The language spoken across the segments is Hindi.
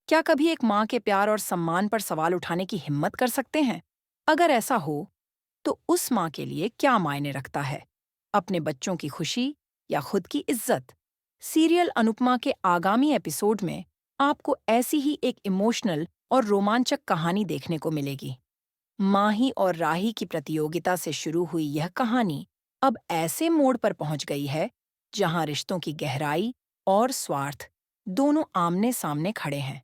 क्या कभी एक माँ के प्यार और सम्मान पर सवाल उठाने की हिम्मत कर सकते हैं? अगर ऐसा हो, तो उस माँ के लिए क्या मायने रखता है? अपने बच्चों की खुशी या खुद की इज्जत? सीरियल अनुपमा के आगामी एपिसोड में आपको ऐसी ही एक इमोशनल और रोमांचक कहानी देखने को मिलेगी। माही और राही की प्रतियोगिता से शुरू हुई यह कहानी अब ऐसे मोड़ पर पहुंच गई है जहां रिश्तों की गहराई और स्वार्थ दोनों आमने सामने खड़े हैं।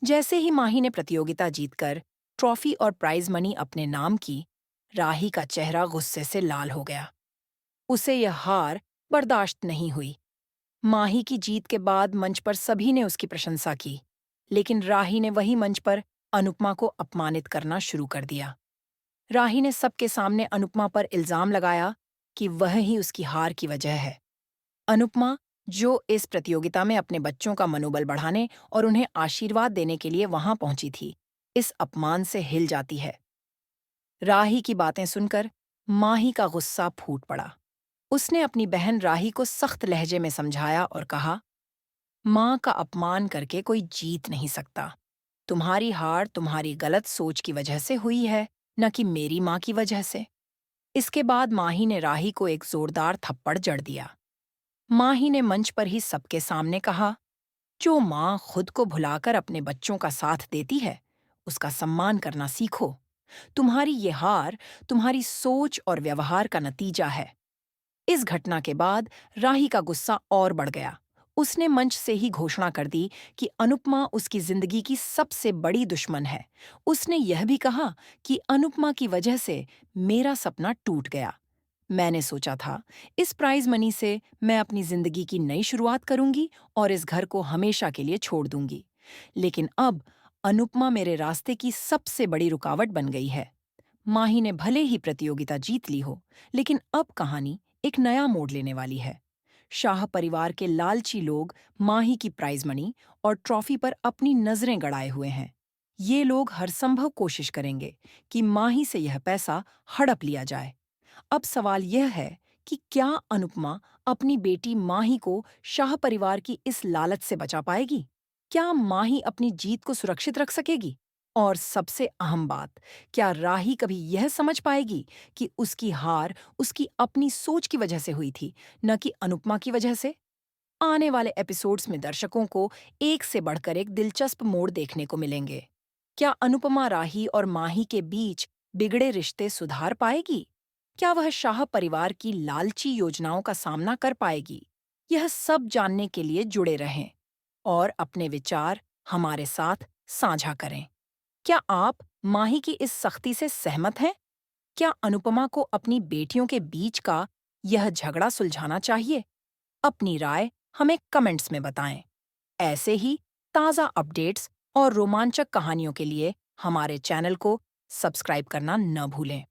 जैसे ही माही ने प्रतियोगिता जीतकर ट्रॉफी और प्राइज मनी अपने नाम की, राही का चेहरा गुस्से से लाल हो गया। उसे यह हार बर्दाश्त नहीं हुई। माही की जीत के बाद मंच पर सभी ने उसकी प्रशंसा की, लेकिन राही ने वही मंच पर अनुपमा को अपमानित करना शुरू कर दिया। राही ने सबके सामने अनुपमा पर इल्जाम लगाया कि वह ही उसकी हार की वजह है। अनुपमा, जो इस प्रतियोगिता में अपने बच्चों का मनोबल बढ़ाने और उन्हें आशीर्वाद देने के लिए वहां पहुंची थी, इस अपमान से हिल जाती है। राही की बातें सुनकर माही का गुस्सा फूट पड़ा। उसने अपनी बहन राही को सख्त लहजे में समझाया और कहा, माँ का अपमान करके कोई जीत नहीं सकता। तुम्हारी हार तुम्हारी गलत सोच की वजह से हुई है, न कि मेरी माँ की वजह से। इसके बाद माही ने राही को एक जोरदार थप्पड़ जड़ दिया। माही ने मंच पर ही सबके सामने कहा, जो माँ खुद को भुलाकर अपने बच्चों का साथ देती है, उसका सम्मान करना सीखो। तुम्हारी ये हार तुम्हारी सोच और व्यवहार का नतीजा है। इस घटना के बाद राही का गुस्सा और बढ़ गया। उसने मंच से ही घोषणा कर दी कि अनुपमा उसकी जिंदगी की सबसे बड़ी दुश्मन है। उसने यह भी कहा कि अनुपमा की वजह से मेरा सपना टूट गया। मैंने सोचा था, इस प्राइज मनी से मैं अपनी जिंदगी की नई शुरुआत करूंगी और इस घर को हमेशा के लिए छोड़ दूंगी। लेकिन अब अनुपमा मेरे रास्ते की सबसे बड़ी रुकावट बन गई है। माही ने भले ही प्रतियोगिता जीत ली हो, लेकिन अब कहानी एक नया मोड़ लेने वाली है। शाह परिवार के लालची लोग माही की प्राइज मनी और ट्रॉफी पर अपनी नजरें गड़ाए हुए हैं। ये लोग हर संभव कोशिश करेंगे कि माही से यह पैसा हड़प लिया जाए। अब सवाल यह है कि क्या अनुपमा अपनी बेटी माही को शाह परिवार की इस लालच से बचा पाएगी? क्या माही अपनी जीत को सुरक्षित रख सकेगी? और सबसे अहम बात, क्या राही कभी यह समझ पाएगी कि उसकी हार उसकी अपनी सोच की वजह से हुई थी, न कि अनुपमा की वजह से? आने वाले एपिसोड्स में दर्शकों को एक से बढ़कर एक दिलचस्प मोड़ देखने को मिलेंगे। क्या अनुपमा राही और माही के बीच बिगड़े रिश्ते सुधार पाएगी? क्या वह शाह परिवार की लालची योजनाओं का सामना कर पाएगी? यह सब जानने के लिए जुड़े रहें और अपने विचार हमारे साथ साझा करें। क्या आप माही की इस सख्ती से सहमत हैं? क्या अनुपमा को अपनी बेटियों के बीच का यह झगड़ा सुलझाना चाहिए? अपनी राय हमें कमेंट्स में बताएं। ऐसे ही ताज़ा अपडेट्स और रोमांचक कहानियों के लिए हमारे चैनल को सब्सक्राइब करना न भूलें।